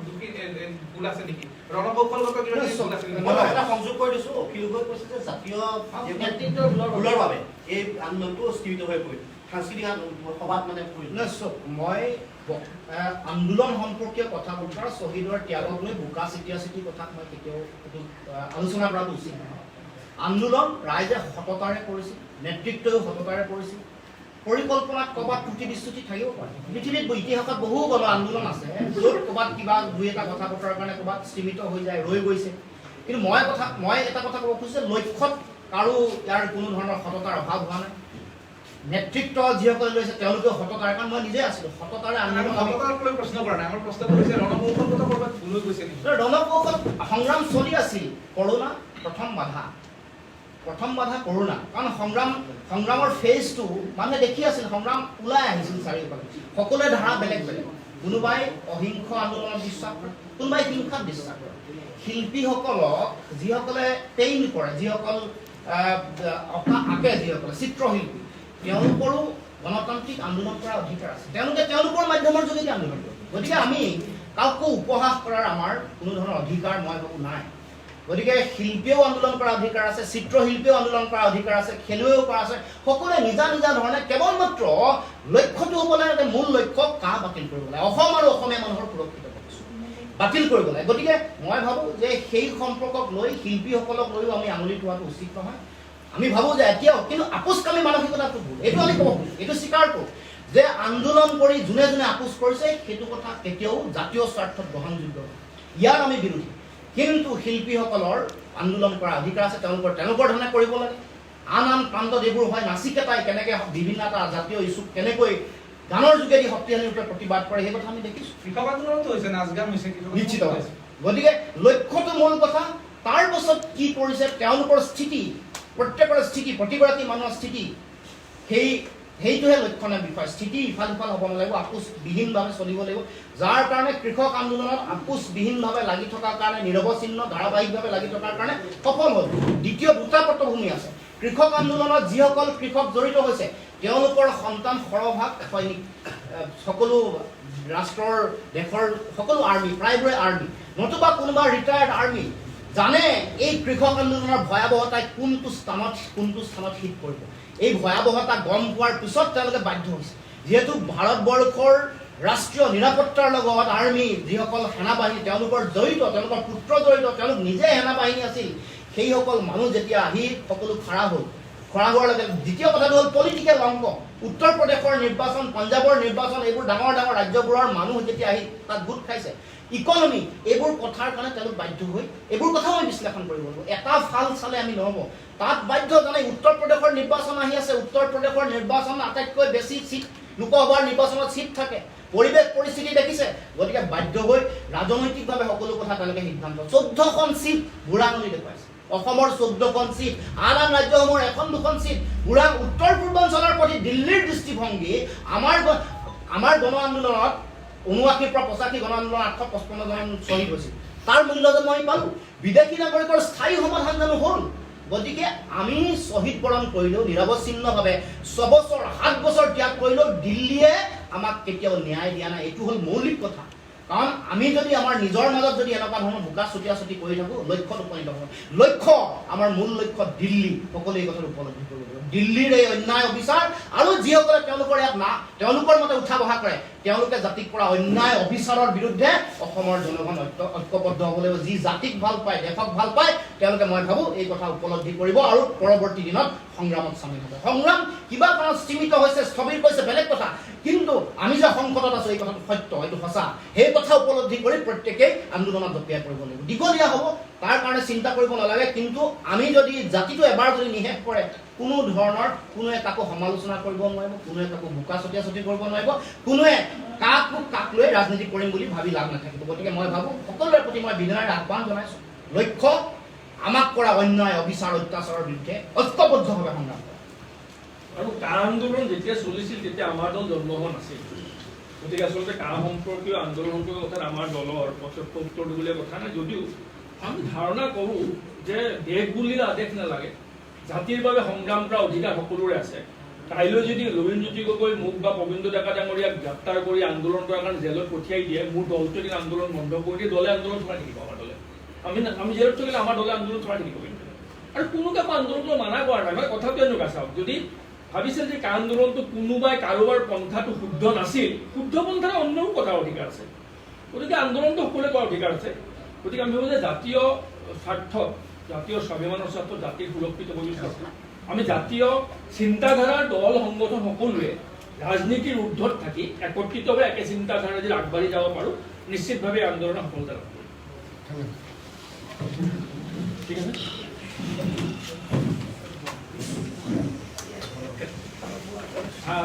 ভুল আছে নেকি? ৰণকৌশলগত কিবা ভুল আছে নেকি? মই এটা সংযোগ কৰি দিছোঁ। অখিল গগৈ কৈছে যে জাতীয় নেতৃত্বৰ ভুলৰ বাবে এই আন্দোলনটো স্থিমিত হৈ পৰিল, সাংস্কৃতিক সভাত মানে মই আন্দোলন সম্পৰ্কীয় কথা বতৰা, শ্বহীদৰ ত্যাগক লৈ বোকা চিটি কথাক মই কেতিয়াও এইটো আলোচনা কৰাটো উচিত নহয়। আন্দোলন ৰাইজে সততাৰে কৰিছিল, নেতৃত্বও সততাৰে কৰিছিল। পৰিকল্পনাত ক'ৰবাত ত্ৰুটি বিচ্যুতি থাকিব পাৰে। পৃথিৱীত ইতিহাসত বহু গণ আন্দোলন আছে য'ত ক'ৰবাত কিবা দুই এটা কথা বতৰাৰ কাৰণে ক'ৰবাত সীমিত হৈ যায়, ৰৈ গৈছে। কিন্তু মই এটা কথা ক'ব খুজিছোঁ যে লক্ষ্যত কাৰো ইয়াৰ কোনো ধৰণৰ সততাৰ অভাৱ হোৱা নাই। নেতৃত্ব যিসকলে লৈছে তেওঁলোকেও সততাৰে, কাৰণ মই নিজে আছিলোঁ সততাৰে আন্দোলন। প্ৰশ্ন কৰা নাই, আমাৰ প্ৰশ্নটো হৈছে ৰণকৌশলগত কৰবাত ভুল হৈ গৈছে নেকি? ৰণকৌশল সংগ্ৰাম চলি আছিল। কৰোণা প্ৰথম বাধা কৰোণা, কাৰণ সংগ্ৰামৰ ফেজটো মানুহে দেখি আছিল, সংগ্ৰাম ওলাই আহিছিল চাৰিওফালে। সকলোৰে ধাৰা বেলেগ বেলেগ। কোনোবাই অহিংস আন্দোলনত বিশ্বাস কৰে, কোনোবাই হিংসাত বিশ্বাস কৰে। শিল্পীসকলক যিসকলে পেইণ্ট কৰে, যিসকল আঁকে, যিসকলে চিত্ৰশিল্পী, তেওঁলোকৰো গণতান্ত্ৰিক আন্দোলন কৰাৰ অধিকাৰ আছে। তেওঁলোকে তেওঁলোকৰ মাধ্যমৰ যোগেদি আন্দোলন কৰে। গতিকে আমি কাকো উপহাস কৰাৰ আমাৰ কোনো ধৰণৰ অধিকাৰ মই ভাবোঁ নাই। গতিকে শিল্পীয়েও আন্দোলন কৰাৰ অধিকাৰ আছে, চিত্ৰশিল্পীয়েও আন্দোলন কৰাৰ অধিকাৰ আছে, খেলুৱৈও কৰা আছে। সকলোৱে নিজা নিজা ধৰণে কেৱল মাত্ৰ লক্ষ্যটো হ'ব লাগে যে মূল লক্ষ্য কাহ বাতিল কৰিব লাগে, অসম আৰু অসমীয়া মানুহৰ সুৰক্ষিত বাতিল কৰিব লাগে। গতিকে মই ভাবোঁ যে সেই সম্পৰ্কক লৈ শিল্পীসকলক লৈও আমি আঙুলি টোৱাটো উচিত নহয়। আমি ভাবোঁ যে এতিয়াও কিন্তু আপোচকামী মানসিকতাটো ভুল, এইটো আমি ক'ব খুজিছোঁ, এইটো স্বীকাৰ কৰোঁ যে আন্দোলন কৰি যোনে যোনে আপোচ কৰিছে সেইটো কথা কেতিয়াও জাতীয় স্বাৰ্থত গ্ৰহণযোগ্য নহয়। ইয়াৰ আমি বিৰোধী। কিন্তু শিল্পীসকলৰ আন্দোলন কৰাৰ অধিকাৰ আছে, তেওঁলোকৰ ধৰণে কৰিব লাগে। আন প্ৰান্তত এইবোৰ হয়, নাচিকেতাই কেনেকৈ বিভিন্ন এটা জাতীয় ইছ্যুক কেনেকৈ গানৰ যোগেদি শক্তিশালী ৰূপে প্ৰতিবাদ কৰে, সেই কথা আমি দেখিছোঁ। কৃষক আন্দোলনতো হৈছে, নাচ গান হৈছে, নিশ্চিত হৈছে। গতিকে লক্ষ্যটো মূল কথা, তাৰ পাছত কি কৰিছে তেওঁলোকৰ স্থিতি, প্ৰত্যেকৰে স্থিতি, প্ৰতিগৰাকী মানুহৰ স্থিতি, সেইটোহে লক্ষণীয় বিষয়। স্থিতি ইফাল সিফাল হ'ব নালাগিব, আপোচবিহীনভাৱে চলিব লাগিব। যাৰ কাৰণে কৃষক আন্দোলনত আপোচবিহীনভাৱে লাগি থকাৰ কাৰণে, নিৰৱচ্ছিন্ন ধাৰাবাহিকভাৱে লাগি থকাৰ কাৰণে সফল হ'ল। দ্বিতীয় দুটা পটভূমি আছে। কৃষক আন্দোলনত যিসকল কৃষক জড়িত হৈছে তেওঁলোকৰ সন্তান সৰহভাগ সৈনিক, সকলো ৰাষ্ট্ৰৰ দেশৰ সকলো আৰ্মি, প্ৰায়বোৰে আৰ্মি, নতুবা কোনোবা ৰিটায়াৰ্ড আৰ্মি, জানে এই কৃষক আন্দোলনৰ ভয়াৱহতাই কোনটো স্থানত হিট কৰিব। এই ভয়াৱহতা গম পোৱাৰ পিছত তেওঁলোকে বাধ্য হৈছে। যিহেতু ভাৰতবৰ্ষৰ ৰাষ্ট্ৰীয় নিৰাপত্তাৰ লগত আৰ্মি যিসকল সেনাবাহিনী তেওঁলোকৰ জড়িত, তেওঁলোকৰ পুত্ৰ জড়িত, তেওঁলোক নিজে সেনাবাহিনী আছিল, সেইসকল মানুহ যেতিয়া আহি সকলো খাৰা হ'ল, খৰা হোৱাৰ লগে দ্বিতীয় কথাটো হ'ল পলিটিকেল অংক। উত্তৰ প্ৰদেশৰ নিৰ্বাচন, পঞ্জাৱৰ নিৰ্বাচন, এইবোৰ ডাঙৰ ডাঙৰ ৰাজ্যবোৰৰ মানুহ যেতিয়া আহি তাত গোট খাইছে, ইকনমি, এইবোৰ কথাৰ কাৰণে তেওঁলোক বাধ্য হৈ এইবোৰ কথাও আমি বিশ্লেষণ কৰিব লাগিব। এটা ফাল চালে আমি নহ'ব। তাত বাধ্য জানে উত্তৰ প্ৰদেশৰ নিৰ্বাচন আহি আছে, উত্তৰ প্ৰদেশৰ নিৰ্বাচন আটাইতকৈ বেছি চিট লোকসভাৰ নিৰ্বাচনত চিট থাকে, পৰিৱেশ পৰিস্থিতি দেখিছে, গতিকে বাধ্য হৈ ৰাজনৈতিকভাৱে সকলো কথা তেওঁলোকে সিদ্ধান্ত 14খন চিট বুঢ়াঙুলি দেখুৱাইছে। অসমৰ 14খন চিট, আন আন ৰাজ্যসমূহৰ 1-2খন চিট। উত্তৰ পূৰ্বাঞ্চলৰ প্ৰতি দিল্লীৰ দৃষ্টিভংগী আমাৰ গণ আন্দোলনত 79 পৰা 85 গণ আন্দোলন 855 জন শ্বহীদ হৈছিল, তাৰ মূল্য যেন আমি পালোঁ। বিদেশী নাগৰিকৰ স্থায়ী সমাধান জানো হ'ল? গতিকে আমি শ্বহীদ বৰণ কৰিলেও নিৰৱচ্ছিন্নভাৱে 6 বছৰ 7 বছৰ ত্যাগ কৰিলেও দিল্লীয়ে আমাক কেতিয়াও ন্যায় দিয়া নাই। এইটো হ'ল মৌলিক কথা। কাৰণ আমি যদি আমাৰ নিজৰ মাজত যদি এনেকুৱা ধৰণৰ বোকা ছটিয়া ছটি কৰি থাকোঁ, লক্ষ্যত উপনীত হ'ব। লক্ষ্য, আমাৰ মূল লক্ষ্য দিল্লী। সকলোৱে এই কথাটো উপলব্ধি কৰিব লাগিব। দিল্লীৰ এই অন্যায় অবিচাৰ আৰু যিসকলে তেওঁলোকৰ ইয়াত তেওঁলোকৰ মতে উঠা বহা কৰে, তেওঁলোকে জাতিক পৰা অন্যায় অবিচাৰৰ বিৰুদ্ধে অসমৰ জনগণ ঐক্যবদ্ধ হ'ব লাগিব। যি জাতিক ভাল পায়, দেশক ভাল পায়, তেওঁলোকে মই ভাবোঁ এই কথা উপলব্ধি কৰিব আৰু পৰৱৰ্তী দিনত সংগ্ৰামত চামিল হ'ব। সংগ্ৰাম কিবা কাৰণত সীমিত হৈছে, স্থবিৰ কৰিছে, বেলেগ কথা, কিন্তু আমি যে সংকটত আছোঁ এই কথাটো সত্য, এইটো সঁচা। সেই কথা উপলব্ধি কৰি প্ৰত্যেকেই আন্দোলনত জঁপিয়াই পৰিব লাগিব। দীঘলীয়া হ'ব, তাৰ কাৰণে চিন্তা কৰিব নালাগে। কিন্তু আমি যদি জাতিটো এবাৰ যদি নিশেষ কৰে, কোনো ধৰণৰ কোনোৱে কাকো সমালোচনা কৰিব নোৱাৰিব, কোনোৱে কাকো বোকা ছটিয়া ছটি কৰিব নোৱাৰিব, কোনোৱে কাক লৈ ৰাজনীতি কৰিম বুলি ভাবি লাভ নাথাকিব। গতিকে মই ভাবোঁ সকলোৰে প্ৰতি মই বিনয়েৰে আহ্বান জনাইছোঁ, লক্ষ্য আমাক কৰা অন্যায় অবিচাৰ অত্যাচাৰৰ বিৰুদ্ধে ঐক্যবদ্ধভাৱে সংগ্ৰাম কৰা। আৰু কা আন্দোলন যেতিয়া চলিছিল তেতিয়া আমাৰ দল জন্ম হোৱা নাছিল। গতিকে আচলতে কা সম্পৰ্কীয় আন্দোলন সম্পৰ্কীয় কথাত আমাৰ দলৰ প্ৰত্যক্ষ উত্তৰ দিবলগীয়া কথা নাই। যদিও আমি ধাৰণা কৰোঁ যে দেশ বুলিলে আদেশ নালাগে, জাতিৰ বাবে সংগ্ৰাম কৰা অধিকাৰ সকলোৰে আছে। কাইলৈ যদি লুৰিণজ্যোতি গগৈ মোক বা প্ৰবীন্দ্ৰ ডেকা ডাঙৰীয়াক গ্ৰেপ্তাৰ কৰি আন্দোলন কৰাৰ কাৰণে জেলত পঠিয়াই দিয়ে, মোৰ দলটো যদি আন্দোলন বন্ধ কৰি দিয়ে, দলে আন্দোলন চলাই থাকিব। আমাৰ দলে আমি জেলত থাকিলে আমাৰ দলে আন্দোলন চলাই থাকিব। আৰু কোনো কাকো আন্দোলনটো মানা কৰা নাই। মানে কথাটো এনেকুৱা চাওক, যদি ভাবিছিল যে কা আন্দোলনটো কোনোবাই কাৰোবাৰ পন্থাটো শুদ্ধ নাছিল, শুদ্ধ পন্থাৰ অন্যও কৰাৰ অধিকাৰ আছে। গতিকে আন্দোলনটো সকলোৱে কৰাৰ অধিকাৰ আছে। গতিকে আমি ভাবোঁ যে জাতীয় স্বাৰ্থত, জাতীয় স্বাভিমানৰ স্বাৰ্থত, জাতিৰ সুৰক্ষিত ভৱিষ্যত, আমি জাতীয় চিন্তাধাৰাৰ দল সংগঠন সকলোৱে ৰাজনীতিৰ ঊৰ্ধত থাকি একত্ৰিতভাৱে একে চিন্তাধাৰা যদি আগবাঢ়ি যাব পাৰোঁ, নিশ্চিতভাৱে আন্দোলনৰ সফলতা লাভ কৰিম। ঠিক আছে। ছাৰ